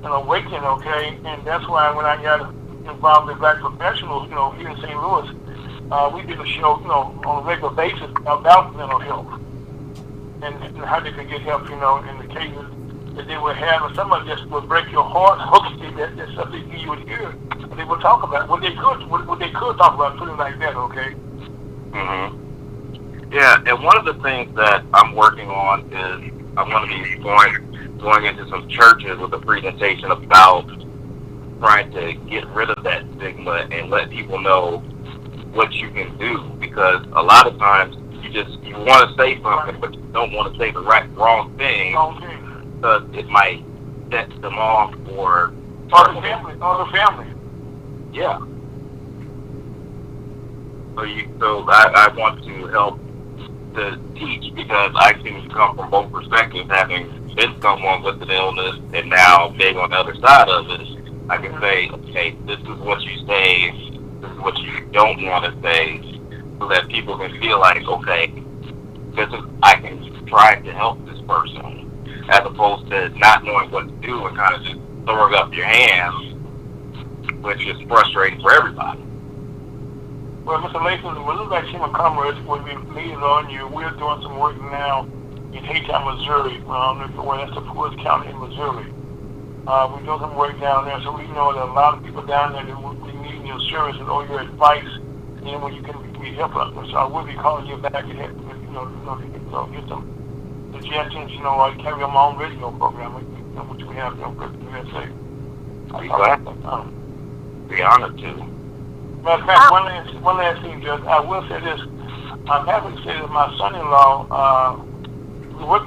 awakening, okay? And that's why when I got involved with Black professionals, here in St. Louis, we did a show, on a regular basis about mental health and how they could get help, in the cases that they would have. And some of it just would break your heart. Okay, that's something you would hear. And they would talk about what they could talk about, put it like that, okay? Mm-hmm. Yeah, and one of the things that I'm working on is I'm going to be going into some churches with a presentation about trying to get rid of that stigma and let people know what you can do, because a lot of times you want to say something, but you don't want to say the wrong thing, because it might set them off for other family. Yeah. So I want to help to teach, because I can come from both perspectives, having been someone with an illness and now being on the other side of it. I can say, okay, this is what you say, this is what you don't want to say, so that people can feel like, okay, I can try to help this person, as opposed to not knowing what to do and kind of just throwing up your hands, which is frustrating for everybody. Well, Mr. Latham, when Look Like Human Commerce, we'll be leading on you. We're doing some work now in Haytown, Missouri. That's the poorest county in Missouri. We're doing some work down there, so we know that a lot of people down there that we need your services or your advice, when you can be helpful. So I will be calling you back and get some suggestions, I carry on my own radio program, which we have, USA. Be glad. Be honored to. Matter of fact, one last thing, Judge. I will say this. I'm happy to say that my son-in-law,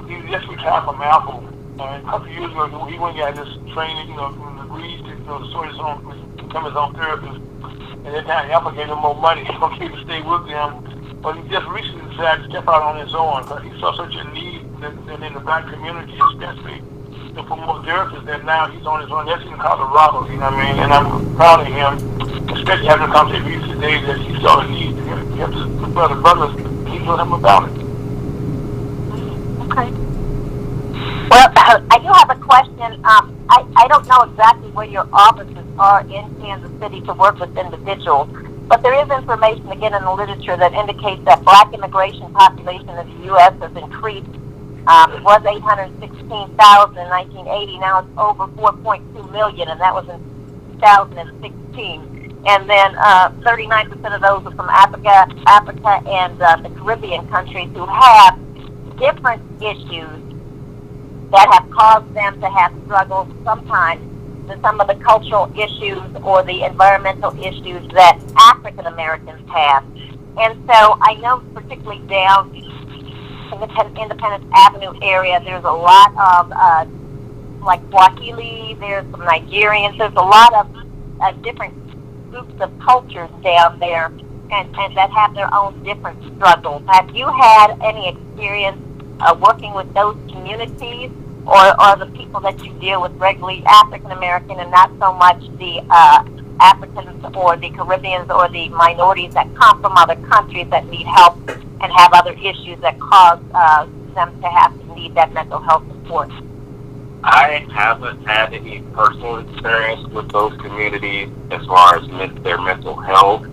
he just retired from Apple. A couple of years ago, he went and got this training, from the degrees to sort his own, become his own therapist. And that time, Apple gave him more money, to stay with them. But he just recently decided to step out on his own, because he saw such a need that in the Black community, especially, to promote therapists, that now he's on his own. That's in Colorado, you know what I mean? And I'm proud of him, especially having a conversation today that he saw a need to help his brothers. He told him about it. Okay. Well, I do have a question. I don't know exactly where your offices are in Kansas City to work with individuals, but there is information, again, in the literature that indicates that Black immigration population in the U.S. has increased. It was 816,000 in 1980. Now it's over 4.2 million, and that was in 2016. And then 39% of those are from Africa and the Caribbean countries, who have different issues that have caused them to have struggles sometimes than some of the cultural issues or the environmental issues that African Americans have. And so I know particularly down in the Independence Avenue area, there's a lot of like Swahili, there's some Nigerians, there's a lot of different groups of cultures down there and that have their own different struggles. Have you had any experience working with those communities, or the people that you deal with regularly African American and not so much the Africans or the Caribbeans or the minorities that come from other countries that need help and have other issues that cause them to have to need that mental health support? I haven't had any personal experience with those communities as far as their mental health.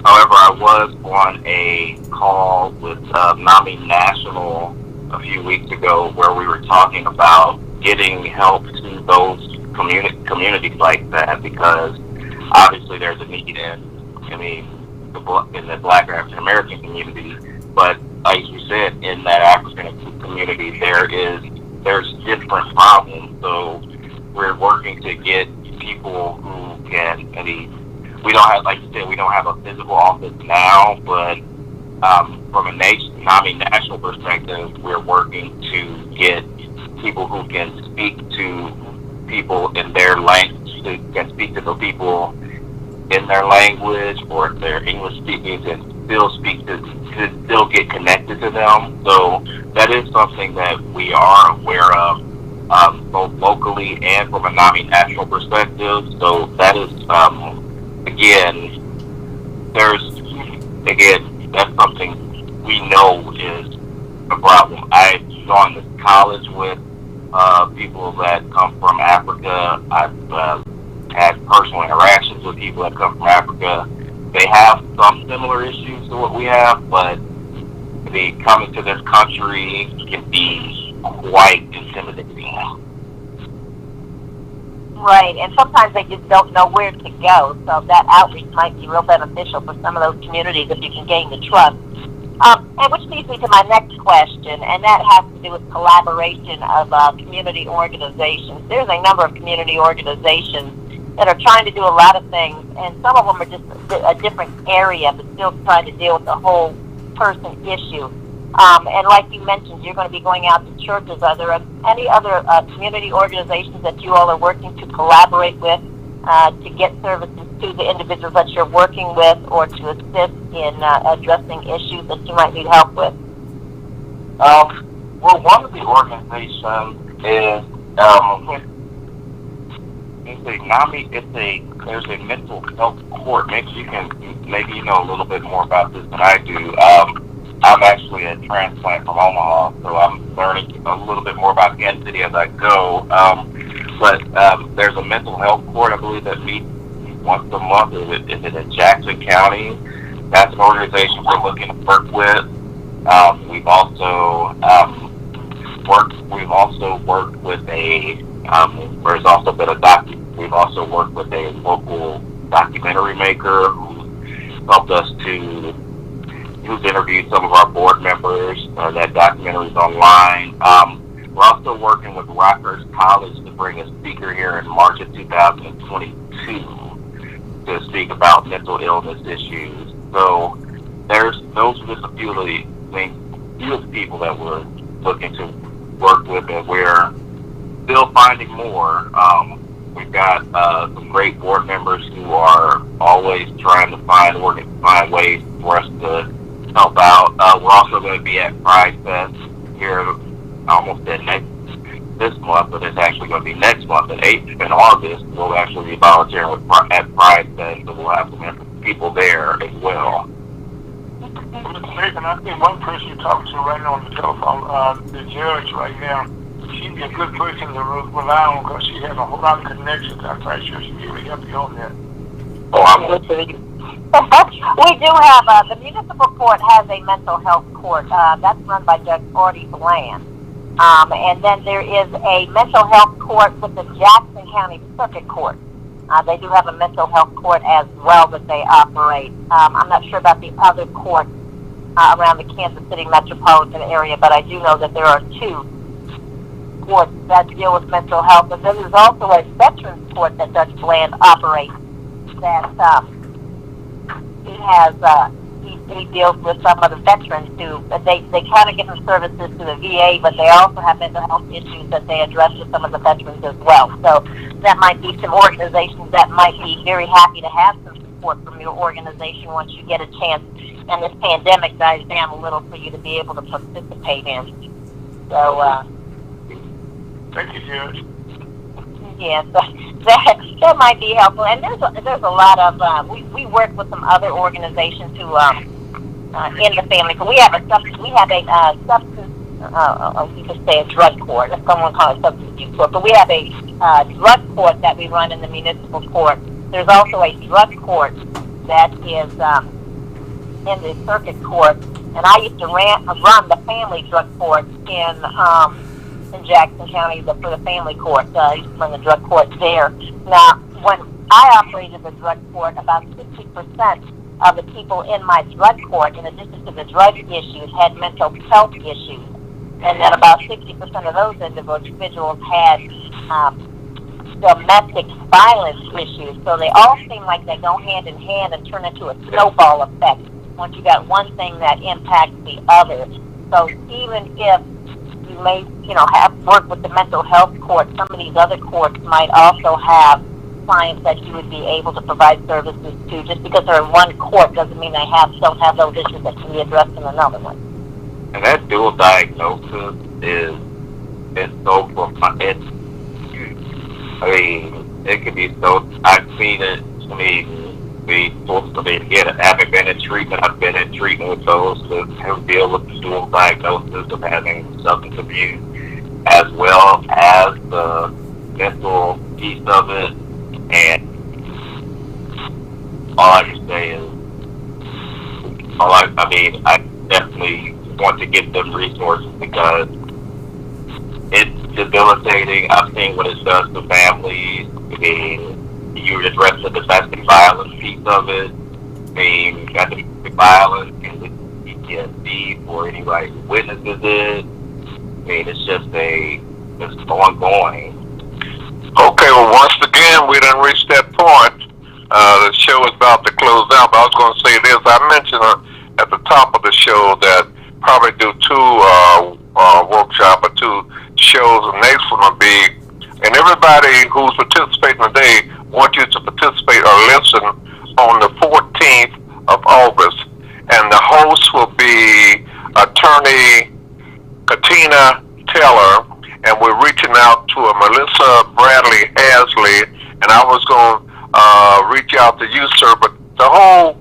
However, I was on a call with NAMI National a few weeks ago where we were talking about getting help to those communities like that, because obviously there's a need in the Black or African American community, but like you said, in that African community there's different problems. So we're working to get people who can. We don't have, like you said, we don't have a physical office now, but from a NAMI national perspective, we're working to get people who can speak to people in their language, who can speak to the people in their language, or if they're English speaking, and still get connected to them. So that is something that we are aware of, both locally and from a NAMI national perspective. So that is, that's something we know is a problem. I've gone to college with people that come from Africa. I've had personal interactions with people that come from Africa. They have some similar issues to what we have, but coming to this country can be quite intimidating. Right, and sometimes they just don't know where to go, so that outreach might be real beneficial for some of those communities if you can gain the trust. And which leads me to my next question, and that has to do with collaboration of community organizations. There's a number of community organizations that are trying to do a lot of things, and some of them are just a different area, but still trying to deal with the whole person issue. And like you mentioned, you're going to be going out to churches. Are there any other community organizations that you all are working to collaborate with to get services to the individuals that you're working with, or to assist in addressing issues that you might need help with? Well, one of the organizations is there's a mental health court. Maybe you know a little bit more about this than I do. I'm actually a transplant from Omaha, so I'm learning a little bit more about Kansas City as I go. But there's a mental health court, I believe, that meets once a month. Is it in Jackson County? That's an organization we're looking to work with. We've also worked with there's also been we've also worked with a local documentary maker who's interviewed some of our board members. That documentary is online. We're also working with Rutgers College to bring a speaker here in March of 2022 to speak about mental illness issues. So those are just a few of the people that we're looking to work with, and we're still finding more. We've got some great board members who are always trying to find ways for us to help out. We're also going to be at Pride Fest here almost this month, but it's actually going to be next month in August. We'll actually be volunteering at Pride Fest, so we'll have some people there as well. Mr. Nathan, I think one person you're talking to right now on the telephone, the judge right now, she'd be a good person to rely on because she has a whole lot of connections. I'm quite sure she'd be able to help you on that. Oh, I'm listening. We do have, the municipal court has a mental health court. That's run by Judge Artie Bland. And then there is a mental health court with the Jackson County Circuit Court. They do have a mental health court as well that they operate. I'm not sure about the other courts around the Kansas City metropolitan area, but I do know that there are two courts that deal with mental health. And then there's also a veterans court that Judge Bland operates that he deals with some of the veterans who, they kind of give them services to the VA, but they also have mental health issues that they address with some of the veterans as well. So that might be some organizations that might be very happy to have some support from your organization once you get a chance and this pandemic dies down a little for you to be able to participate in. So, thank you, Judge. Yes, that might be helpful. And there's a lot of we work with some other organizations who in the family. So we have a substance you could say a drug court, if someone calls it substance abuse court, but we have a drug court that we run in the municipal court. There's also a drug court that is in the circuit court, and I used to run the family drug court in Jackson County for the family court. I used to run the drug court there. Now, when I operated the drug court, about 60% of the people in my drug court, in addition to the drug issues, had mental health issues. And then about 60% of those individuals had domestic violence issues. So they all seem like they go hand in hand and turn into a snowball effect once you got one thing that impacts the other. So even if you may, have worked with the mental health court, some of these other courts might also have clients that you would be able to provide services to. Just because they're in one court doesn't mean they don't have those issues that can be addressed in another one. And that dual diagnosis is so profound. It could be so. I've seen it. Be supposed to be again. Having been in treatment, I've been in treatment with those who deal with the dual diagnosis of having substance abuse, as well as the mental piece of it. And all I can say is, I definitely want to give them resources because it's debilitating. I've seen what it does to families. You address the domestic violence piece of it. Got the domestic violence and the PTSD for anybody who witnesses it. It's just it's ongoing. Okay, well, once again, we done reached that point. The show is about to close out, but I was going to say this. I mentioned at the top of the show that probably do 2 workshops or 2 shows. The next one will be, and everybody who's participating today, want you to participate or listen on the 14th of August. And the host will be Attorney Katina Taylor, and we're reaching out to a Melissa Bradley Hasley, and I was going to reach out to you, sir, but our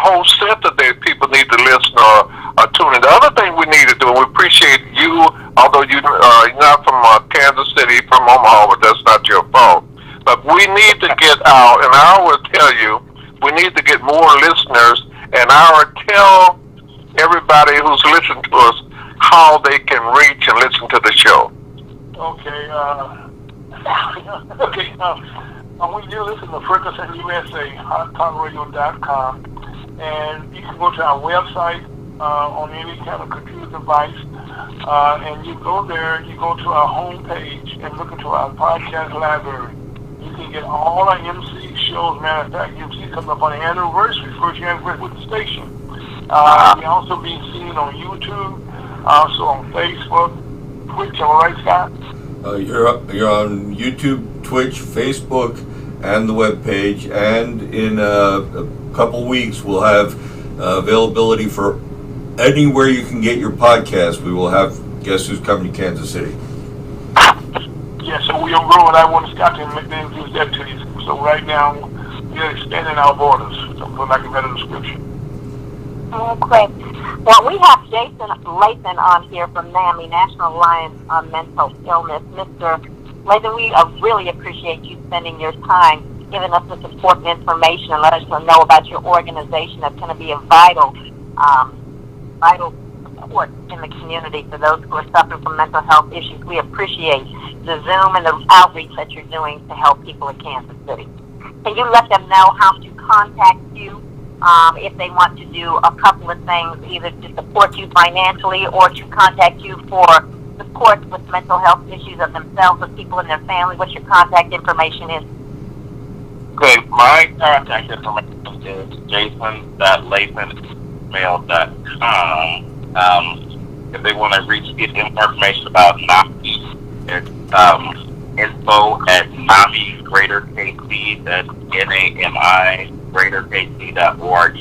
whole set today, people need to listen or tune in. The other thing we need to do, and we appreciate you, although you're not from Kansas City, from Omaha, but that's not your fault. But we need to get out, and I always tell you, we need to get more listeners, and I would tell everybody who's listening to us how they can reach and listen to the show. Okay, when you listen to Richardson USA, hottalkradio.com, and you can go to our website on any kind of computer device, and you go there, you go to our homepage and look into our podcast library. You can get all our MC shows. Matter of fact, MC coming up on the anniversary, first anniversary with the station. We also being seen on YouTube, also on Facebook, Twitch. Am I right, Scott? You're on YouTube, Twitch, Facebook, and the webpage. And in a couple weeks, we'll have availability for anywhere you can get your podcast. We will have Guess Who's Coming to Kansas City. Yeah, so we're growing. I want Scott to introduce that to you. So right now, we're expanding our borders, so for lack of a better description. Okay. Well, we have Jason Lathan on here from NAMI, National Alliance on Mental Illness. Mr. Lathan, we really appreciate you spending your time giving us this important information and let us know about your organization. That's going to be a vital support in the community for those who are suffering from mental health issues. We appreciate the Zoom and the outreach that you're doing to help people in Kansas City. Can you let them know how to contact you if they want to do a couple of things, either to support you financially or to contact you for support with mental health issues of themselves or people in their family? What your contact information is? Okay, my contact information is jason.lathan@mail.com. If they want to get information about NAMI, it's info@NAMI-KC, that's NAMI greaterkc.org.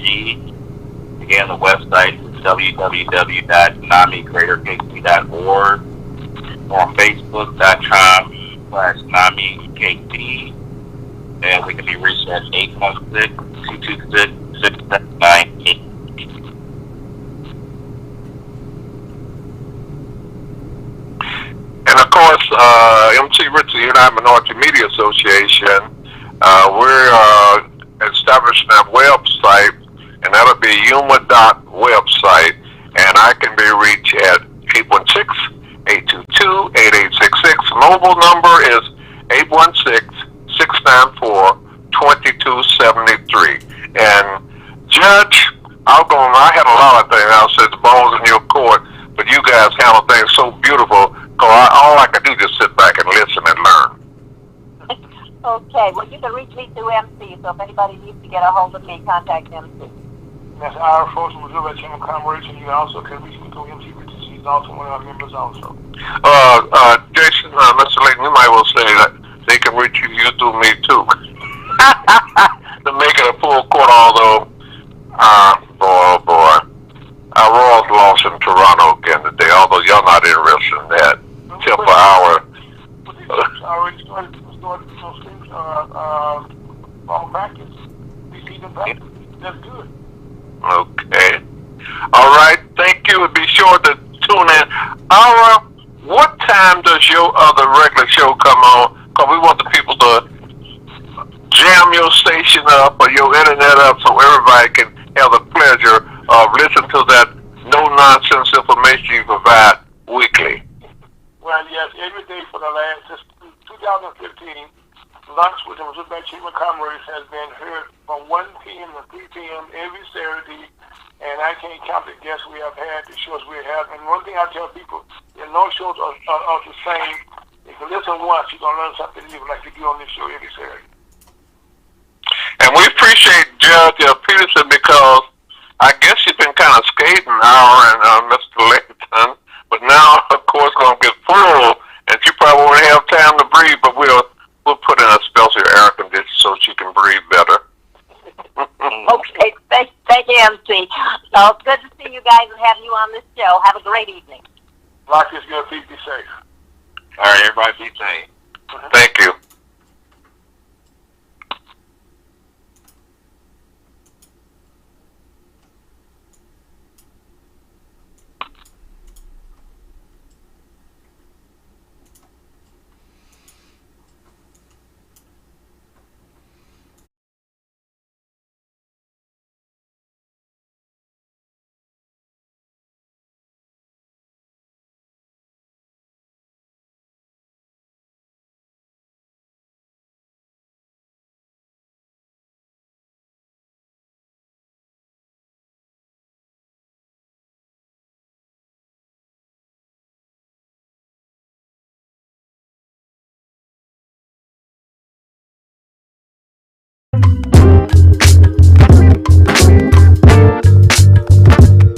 Again, the website is www.namigreaterkc.org, or on Facebook.com/NAMIKC, and we can be reached at 816-226-6798. MC Richardson United Minority Media Association. We're establishing a website, and that'll be yuma.website, and I can be reached at 816-822-8866. Mobile number is 816-694-2273. And Judge, I had a lot of things. I'll say the ball's in your court, but you guys handle things so beautiful. All I can do is just sit back and listen and learn. Okay, well, you can reach me through MC, so if anybody needs to get a hold of me, contact MC. That's our folks from Missouri Chamber of Commerce, and you also can reach me through MC Richardson. He's also one of our members also. Jason, Mr. Layton, you might well say that they can reach you through me too. To make it a full court, although, boy. Our Royals lost in Toronto again today, although y'all not interested in that. Till for our... already started ball practice. We see them practice. That's good. Okay. All right. Thank you. Be sure to tune in. What time does your other regular show come on? Because we want the people to jam your station up or your internet up so everybody can have the pleasure of listening to that no-nonsense information you provide weekly. Well, yes, every day for the last, since 2015, Lunch with the Missouri Chamber of Commerce has been heard from 1 p.m. to 3 p.m. every Saturday, and I can't count the guests we have had, the shows we have. And one thing I tell people, no shows are the same. If you listen once, you're going to learn something new like you do on this show every Saturday. And we appreciate Judge Peterson because I guess you've been kind of skating now, and Mr. Layton, but now, of course, going to get full, and you probably won't have time to breathe, but we'll put in a special air conditioner so she can breathe better. Okay, thank you, MC. So it's good to see you guys and have you on this show. Have a great evening. Rock is good. Please be safe. All right, everybody be safe. Thank